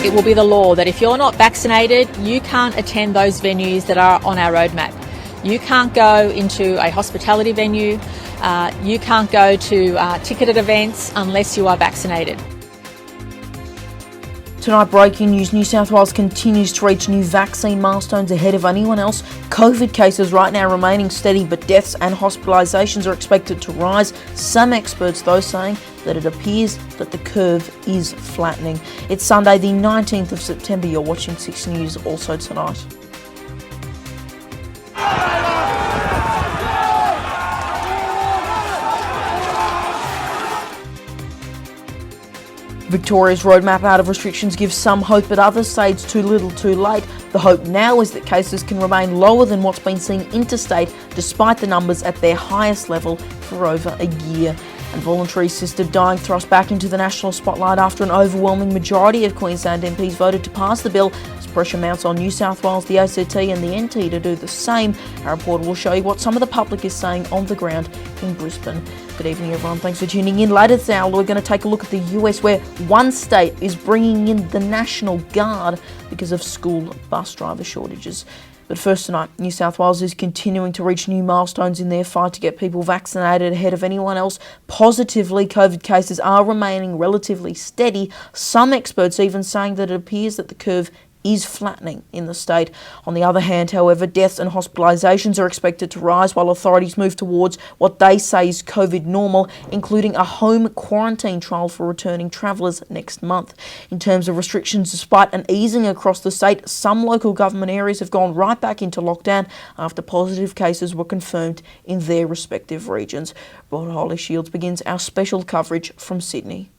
it will be the law that if you're not vaccinated, you can't attend those venues that are on our roadmap. You can't go into a hospitality venue, you can't go to ticketed events unless you are vaccinated. Tonight, breaking news, New South Wales continues to reach new vaccine milestones ahead of anyone else. COVID cases right now remaining steady, but deaths and hospitalisations are expected to rise. Some experts, though, saying that it appears that the curve is flattening. It's Sunday, the 19th of September. You're watching 6 News also tonight. Victoria's roadmap out of restrictions gives some hope, but others say it's too little too late. The hope now is that cases can remain lower than what's been seen interstate, despite the numbers at their highest level for over a year. And voluntary assisted dying thrust back into the national spotlight after an overwhelming majority of Queensland MPs voted to pass the bill as pressure mounts on New South Wales, the ACT and the NT to do the same. Our reporter will show you what some of the public is saying on the ground in Brisbane. Good evening, everyone. Thanks for tuning in. Later this hour, we're going to take a look at the US, where one state is bringing in the National Guard because of school bus driver shortages. But first tonight, New South Wales is continuing to reach new milestones in their fight to get people vaccinated ahead of anyone else. Positively, COVID cases are remaining relatively steady. Some experts even saying that it appears that the curve is flattening in the state. On the other hand, however, deaths and hospitalisations are expected to rise while authorities move towards what they say is COVID normal, including a home quarantine trial for returning travellers next month. In terms of restrictions, despite an easing across the state, some local government areas have gone right back into lockdown after positive cases were confirmed in their respective regions. Rod Holly Shields begins our special coverage from Sydney.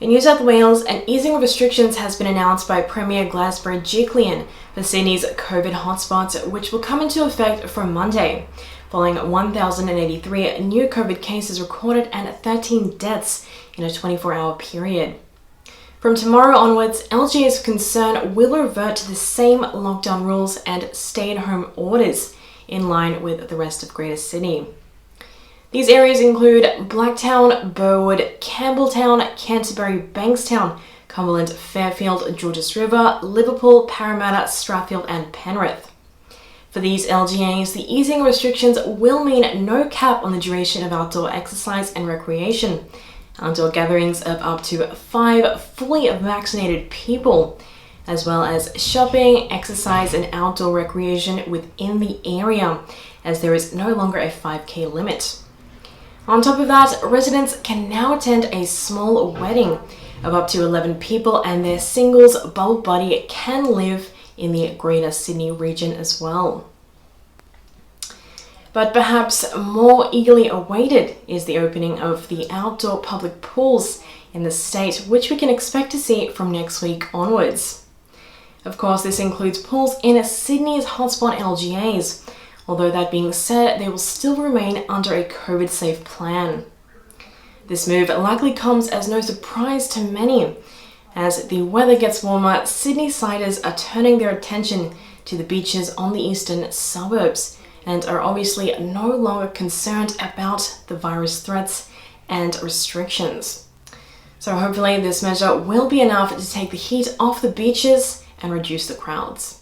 In New South Wales, an easing of restrictions has been announced by Premier Gladys Berejiklian for Sydney's COVID hotspots, which will come into effect from Monday, following 1,083 new COVID cases recorded and 13 deaths in a 24-hour period. From tomorrow onwards, LGA's concern will revert to the same lockdown rules and stay-at-home orders in line with the rest of Greater Sydney. These areas include Blacktown, Burwood, Campbelltown, Canterbury, Bankstown, Cumberland, Fairfield, Georges River, Liverpool, Parramatta, Strathfield and Penrith. For these LGAs, the easing of restrictions will mean no cap on the duration of outdoor exercise and recreation, outdoor gatherings of up to 5 fully vaccinated people, as well as shopping, exercise and outdoor recreation within the area, as there is no longer a 5K limit. On top of that, residents can now attend a small wedding of up to 11 people, and their singles bulk buddy can live in the Greater Sydney region as well. But perhaps more eagerly awaited is the opening of the outdoor public pools in the state, which we can expect to see from next week onwards. Of course, this includes pools in Sydney's hotspot LGAs, although that being said, they will still remain under a COVID-safe plan. This move likely comes as no surprise to many. As the weather gets warmer, Sydney-siders are turning their attention to the beaches on the eastern suburbs and are obviously no longer concerned about the virus threats and restrictions. So hopefully this measure will be enough to take the heat off the beaches and reduce the crowds.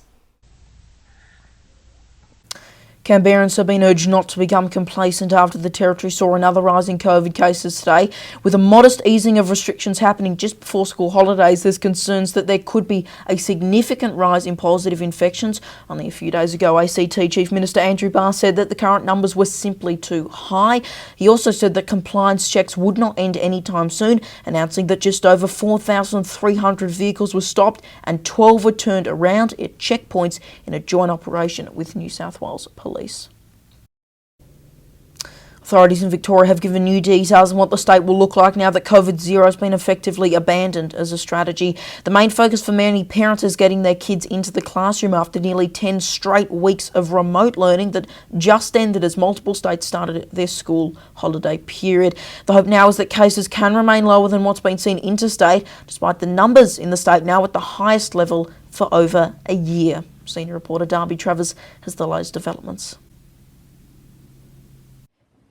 Canberrans have been urged not to become complacent after the Territory saw another rise in COVID cases today. With a modest easing of restrictions happening just before school holidays, there's concerns that there could be a significant rise in positive infections. Only a few days ago, ACT Chief Minister Andrew Barr said that the current numbers were simply too high. He also said that compliance checks would not end anytime soon, announcing that just over 4,300 vehicles were stopped and 12 were turned around at checkpoints in a joint operation with New South Wales Police. Authorities in Victoria have given new details on what the state will look like now that COVID-0 has been effectively abandoned as a strategy. The main focus for many parents is getting their kids into the classroom after nearly 10 straight weeks of remote learning that just ended as multiple states started their school holiday period. The hope now is that cases can remain lower than what's been seen interstate, despite the numbers in the state now at the highest level for over a year. Senior reporter Darby Travers has the latest developments.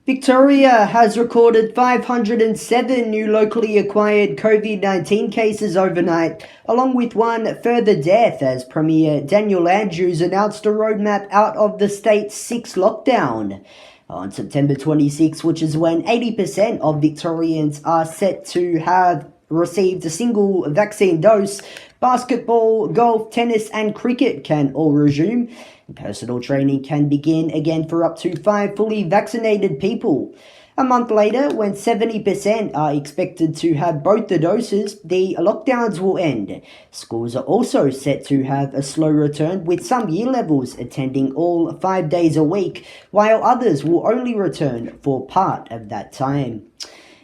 Victoria has recorded 507 new locally acquired COVID-19 cases overnight, along with one further death as Premier Daniel Andrews announced a roadmap out of the state's sixth lockdown. On September 26, which is when 80% of Victorians are set to have received a single vaccine dose, basketball, golf, tennis and cricket can all resume. Personal training can begin again for up to 5 fully vaccinated people. A month later, when 70% are expected to have both the doses, the lockdowns will end. Schools are also set to have a slow return, with some year levels attending all 5 days a week, while others will only return for part of that time.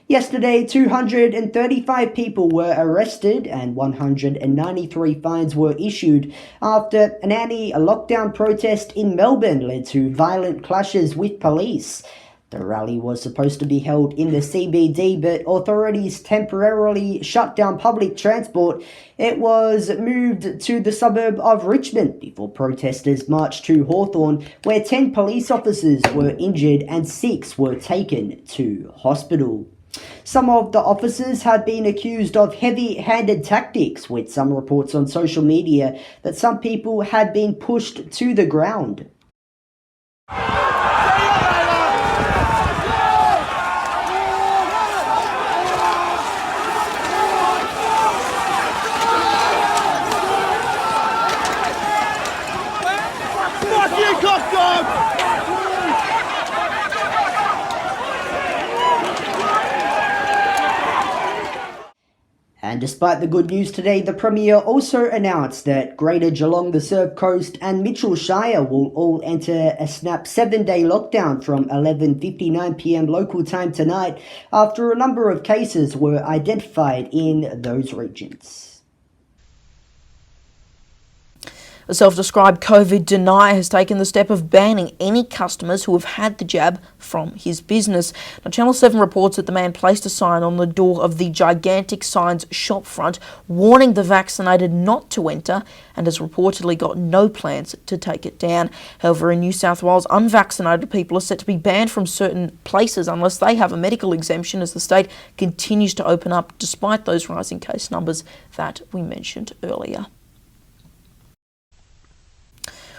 Yesterday, 235 people were arrested and 193 fines were issued after an anti-lockdown protest in Melbourne led to violent clashes with police. The rally was supposed to be held in the CBD, but authorities temporarily shut down public transport. It was moved to the suburb of Richmond before protesters marched to Hawthorn, where 10 police officers were injured and 6 were taken to hospital. Some of the officers had been accused of heavy-handed tactics, with some reports on social media that some people had been pushed to the ground. And despite the good news today, the Premier also announced that Greater Geelong, the Surf Coast and Mitchell Shire will all enter a snap 7-day lockdown from 11:59 p.m. local time tonight after a number of cases were identified in those regions. A self-described COVID denier has taken the step of banning any customers who have had the jab from his business. Now, Channel 7 reports that the man placed a sign on the door of the Gigantic Signs shop front warning the vaccinated not to enter and has reportedly got no plans to take it down. However, in New South Wales, unvaccinated people are set to be banned from certain places unless they have a medical exemption as the state continues to open up despite those rising case numbers that we mentioned earlier.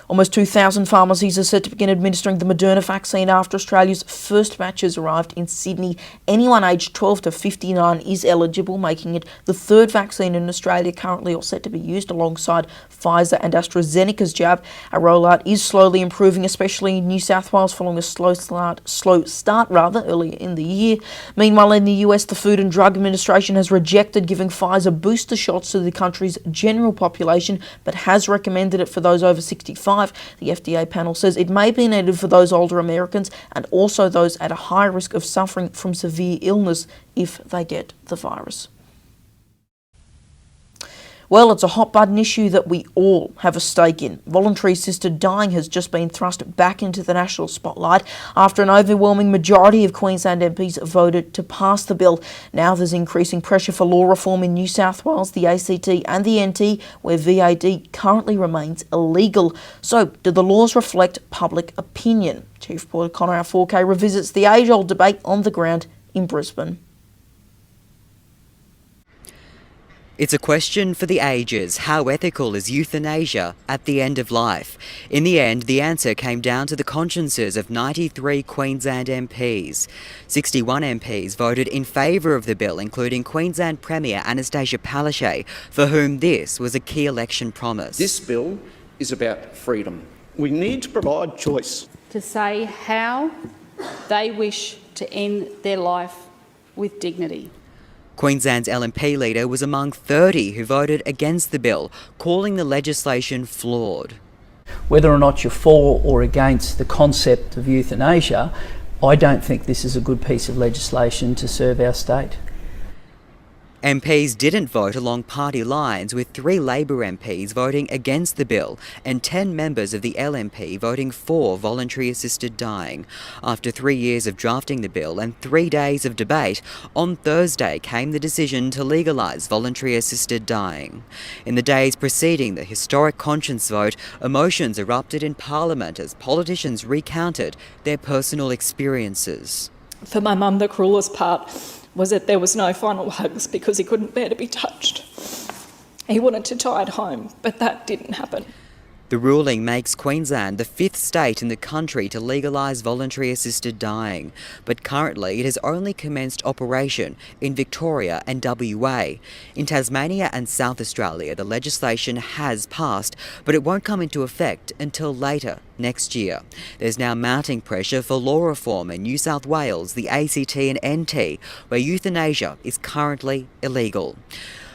Almost 2,000 pharmacies are set to begin administering the Moderna vaccine after Australia's first batches arrived in Sydney. Anyone aged 12 to 59 is eligible, making it the third vaccine in Australia currently all set to be used alongside Pfizer and AstraZeneca's jab. Our rollout is slowly improving, especially in New South Wales following a slow start earlier in the year. Meanwhile, in the US, the Food and Drug Administration has rejected giving Pfizer booster shots to the country's general population, but has recommended it for those over 65. The FDA panel says it may be needed for those older Americans and also those at a high risk of suffering from severe illness if they get the virus. Well, it's a hot-button issue that we all have a stake in. Voluntary assisted dying has just been thrust back into the national spotlight after an overwhelming majority of Queensland MPs voted to pass the bill. Now there's increasing pressure for law reform in New South Wales, the ACT and the NT, where VAD currently remains illegal. So, do the laws reflect public opinion? Chief reporter Connor, our 4K, revisits the age-old debate on the ground in Brisbane. It's a question for the ages. How ethical is euthanasia at the end of life? In the end, the answer came down to the consciences of 93 Queensland MPs. 61 MPs voted in favour of the bill, including Queensland Premier Anastasia Palaszczuk, for whom this was a key election promise. This bill is about freedom. We need to provide choice. To say how they wish to end their life with dignity. Queensland's LNP leader was among 30 who voted against the bill, calling the legislation flawed. Whether or not you're for or against the concept of euthanasia, I don't think this is a good piece of legislation to serve our state. MPs didn't vote along party lines, with 3 Labor MPs voting against the bill and 10 members of the LNP voting for voluntary assisted dying. After 3 years of drafting the bill and 3 days of debate, on Thursday came the decision to legalise voluntary assisted dying. In the days preceding the historic conscience vote, emotions erupted in Parliament as politicians recounted their personal experiences. For my mum, the cruelest part was that there was no final hugs because he couldn't bear to be touched. He wanted to die at home, but that didn't happen. The ruling makes Queensland the 5th state in the country to legalise voluntary assisted dying, but currently it has only commenced operation in Victoria and WA. In Tasmania and South Australia, the legislation has passed, but it won't come into effect until later next year. There's now mounting pressure for law reform in New South Wales, the ACT and NT, where euthanasia is currently illegal.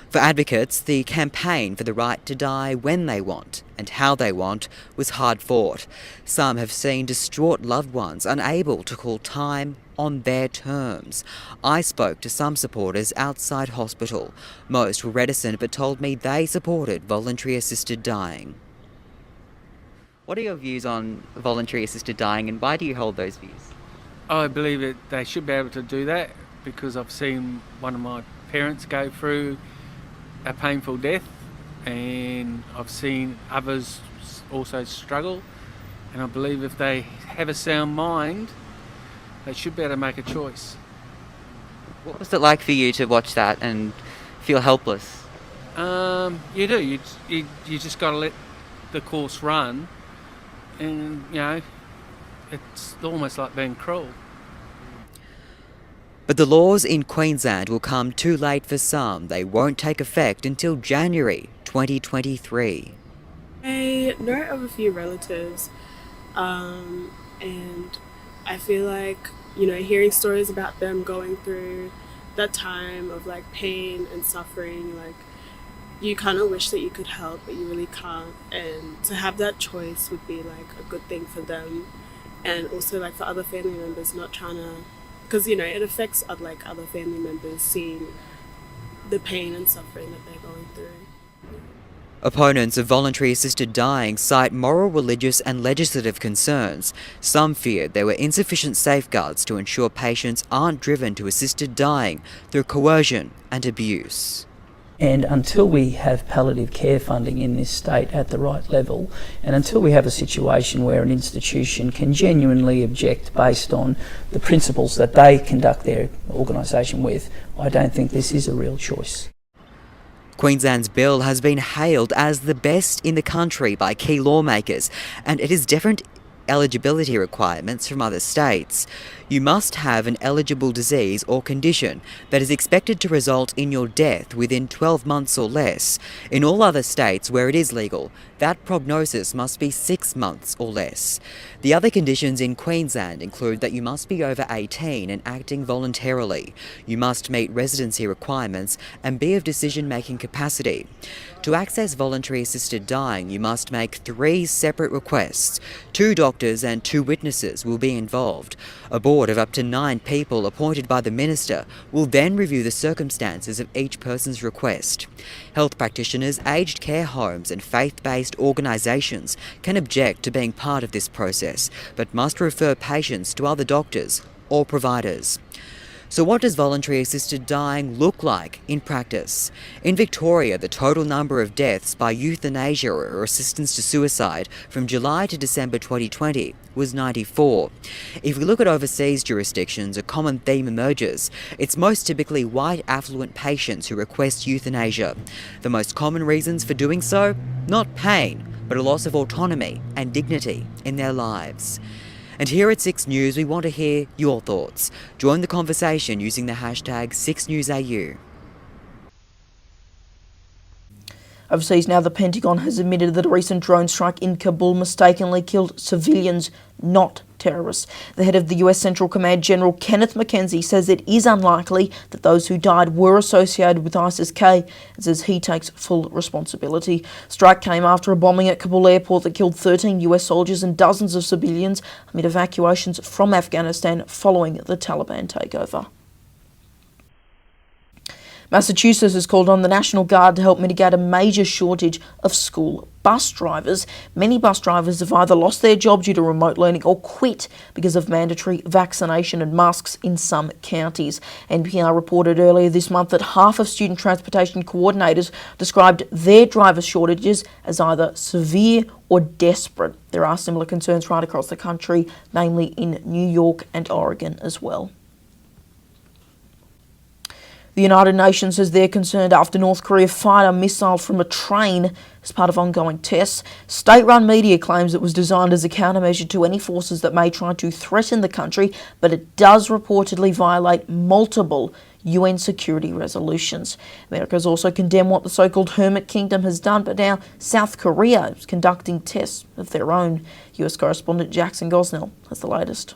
For advocates, the campaign for the right to die when they want and how they want was hard fought. Some have seen distraught loved ones unable to call time on their terms. I spoke to some supporters outside hospital. Most were reticent but told me they supported voluntary assisted dying. What are your views on voluntary assisted dying, and why do you hold those views? I believe that they should be able to do that because I've seen one of my parents go through a painful death, and I've seen others also struggle, and I believe if they have a sound mind, they should be able to make a choice. What was it like for you to watch that and feel helpless? You do. You just got to let the course run, and it's almost like being cruel. But the laws in Queensland will come too late for some. They won't take effect until January 2023. I know of a few relatives, and I feel like, hearing stories about them going through that time of like pain and suffering, like you kind of wish that you could help, but you really can't. And to have that choice would be like a good thing for them, and also like for other family members not trying to. Because, it affects other family members seeing the pain and suffering that they're going through. Opponents of voluntary assisted dying cite moral, religious and legislative concerns. Some feared there were insufficient safeguards to ensure patients aren't driven to assisted dying through coercion and abuse. And until we have palliative care funding in this state at the right level, and until we have a situation where an institution can genuinely object based on the principles that they conduct their organisation with, I don't think this is a real choice. Queensland's bill has been hailed as the best in the country by key lawmakers, and it has different eligibility requirements from other states. You must have an eligible disease or condition that is expected to result in your death within 12 months or less. In all other states where it is legal, that prognosis must be 6 months or less. The other conditions in Queensland include that you must be over 18 and acting voluntarily. You must meet residency requirements and be of decision-making capacity. To access voluntary assisted dying, you must make 3 separate requests. 2 doctors and 2 witnesses will be involved. A board of up to 9 people appointed by the Minister will then review the circumstances of each person's request. Health practitioners, aged care homes and faith-based organisations can object to being part of this process, but must refer patients to other doctors or providers. So what does voluntary assisted dying look like in practice? In Victoria, the total number of deaths by euthanasia or assistance to suicide from July to December 2020 was 94. If we look at overseas jurisdictions, a common theme emerges. It's most typically white affluent patients who request euthanasia. The most common reasons for doing so? Not pain, but a loss of autonomy and dignity in their lives. And here at 6 News, we want to hear your thoughts. Join the conversation using the hashtag 6NewsAU. Overseas now, the Pentagon has admitted that a recent drone strike in Kabul mistakenly killed civilians, not terrorists. The head of the US Central Command, General Kenneth McKenzie, says it is unlikely that those who died were associated with ISIS-K, and says he takes full responsibility. Strike came after a bombing at Kabul airport that killed 13 US soldiers and dozens of civilians amid evacuations from Afghanistan following the Taliban takeover. Massachusetts has called on the National Guard to help mitigate a major shortage of school bus drivers. Many bus drivers have either lost their job due to remote learning or quit because of mandatory vaccination and masks in some counties. NPR reported earlier this month that half of student transportation coordinators described their driver shortages as either severe or desperate. There are similar concerns right across the country, namely in New York and Oregon as well. The United Nations says they're concerned after North Korea fired a missile from a train as part of ongoing tests. State-run media claims it was designed as a countermeasure to any forces that may try to threaten the country, but it does reportedly violate multiple UN security resolutions. America has also condemned what the so-called Hermit Kingdom has done, but now South Korea is conducting tests of their own. US correspondent Jackson Gosnell has the latest.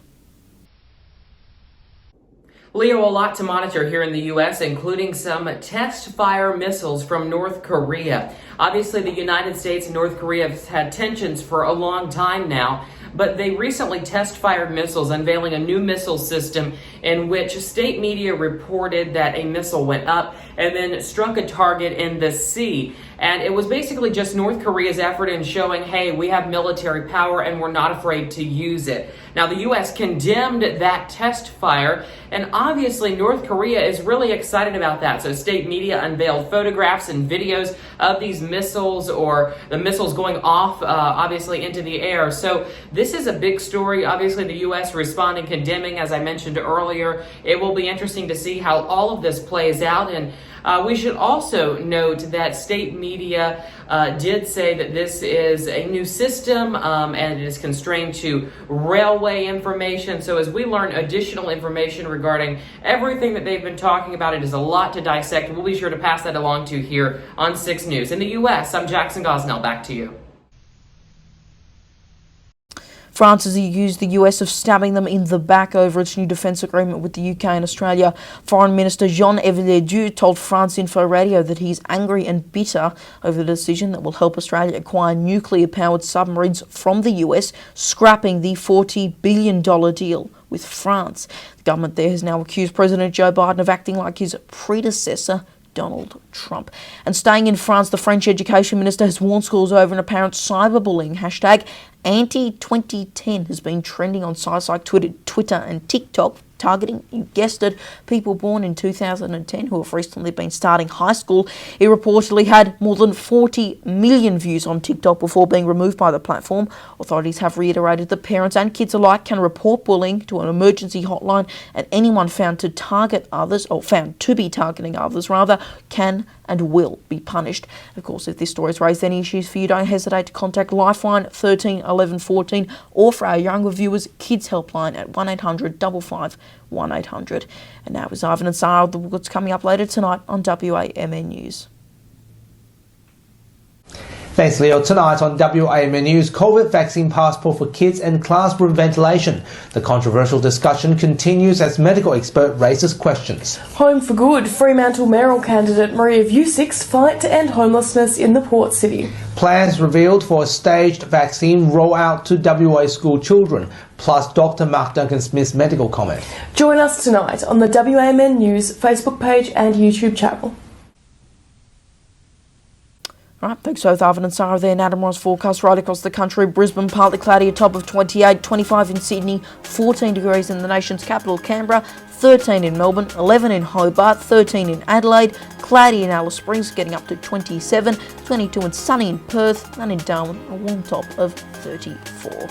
Leo, a lot to monitor here in the U.S., including some test-fire missiles from North Korea. Obviously, the United States and North Korea have had tensions for a long time now, but they recently test-fired missiles, unveiling a new missile system in which state media reported that a missile went up and then struck a target in the sea. And it was basically just North Korea's effort in showing, hey, we have military power and we're not afraid to use it. Now, the U.S. condemned that test fire, and obviously North Korea is really excited about that. So state media unveiled photographs and videos of these missiles, or the missiles going off, obviously, into the air. So this is a big story. Obviously, the U.S. responding, condemning, as I mentioned earlier. It will be interesting to see how all of this plays out. And we should also note that state media did say that this is a new system and it is constrained to railway information. So as we learn additional information regarding everything that they've been talking about, it is a lot to dissect. We'll be sure to pass that along to you here on 6 News. In the U.S., I'm Jackson Gosnell. Back to you. France has accused the US of stabbing them in the back over its new defence agreement with the UK and Australia. Foreign Minister Jean-Yves Le Drian told France Info Radio that he's angry and bitter over the decision that will help Australia acquire nuclear-powered submarines from the US, scrapping the $40 billion deal with France. The government there has now accused President Joe Biden of acting like his predecessor, Donald Trump. And staying in France, the French education minister has warned schools over an apparent cyberbullying. Hashtag Anti-2010 has been trending on sites like Twitter and TikTok, targeting, you guessed it, people born in 2010 who have recently been starting high school. It reportedly had more than 40 million views on TikTok before being removed by the platform. Authorities have reiterated that parents and kids alike can report bullying to an emergency hotline, and anyone found to target others, or found to be targeting others rather, can and will be punished. Of course, if this story has raised any issues for you, don't hesitate to contact Lifeline 13 11 14, or for our younger viewers, Kids Helpline at 1800 55 1800. And now is Ivan and Sarah with what's coming up later tonight on WAMN News. Thanks, Leo. Tonight on WAMN News, COVID vaccine passport for kids and classroom ventilation. The controversial discussion continues as medical expert raises questions. Home for Good, Fremantle mayoral candidate Maria Vucic's fight to end homelessness in the port city. Plans revealed for a staged vaccine rollout to WA school children, plus Dr. Mark Duncan-Smith's medical comment. Join us tonight on the WAMN News Facebook page and YouTube channel. All right, thanks both Arvin and Sarah there. Adam Ross forecast right across the country. Brisbane partly cloudy, a top of 28, 25 in Sydney, 14 degrees in the nation's capital Canberra, 13 in Melbourne, 11 in Hobart, 13 in Adelaide, cloudy in Alice Springs, getting up to 27, 22 and sunny in Perth, and in Darwin, a warm top of 34.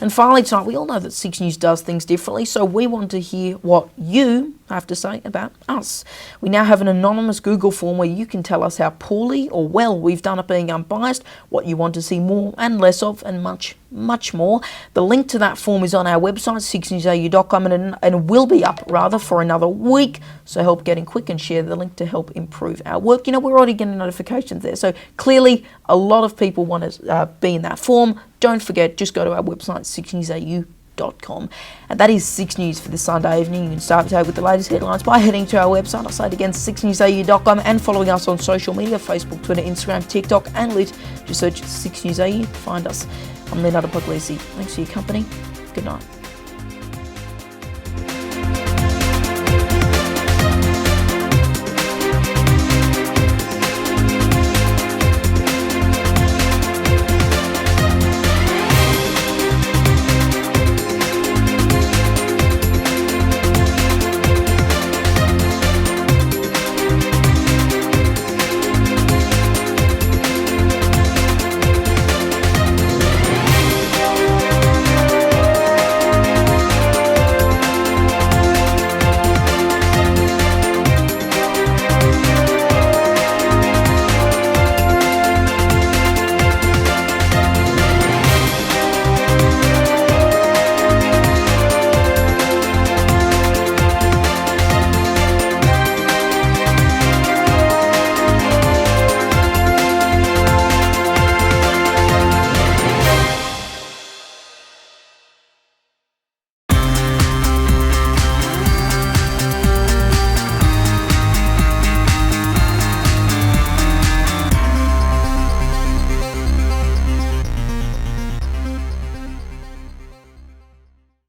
And finally tonight, we all know that 6 News does things differently, so we want to hear what you have to say about us. We now have an anonymous Google form where you can tell us how poorly or well we've done at being unbiased, what you want to see more and less of, and much, much more. The link to that form is on our website, 6newsau.com, and will be up rather for another week, so help getting quick and share the link to help improve our work. You know, we're already getting notifications there, so clearly a lot of people want to be in that form. Don't forget, just go to our website, 6newsau.com. And that is 6 News for this Sunday evening. You can start the day with the latest headlines by heading to our website. I'll say it again, 6newsau.com, and following us on social media, Facebook, Twitter, Instagram, TikTok, and Lit. Just search 6 News AU to find us. I'm Leonardo Puglisi. Thanks for your company. Good night.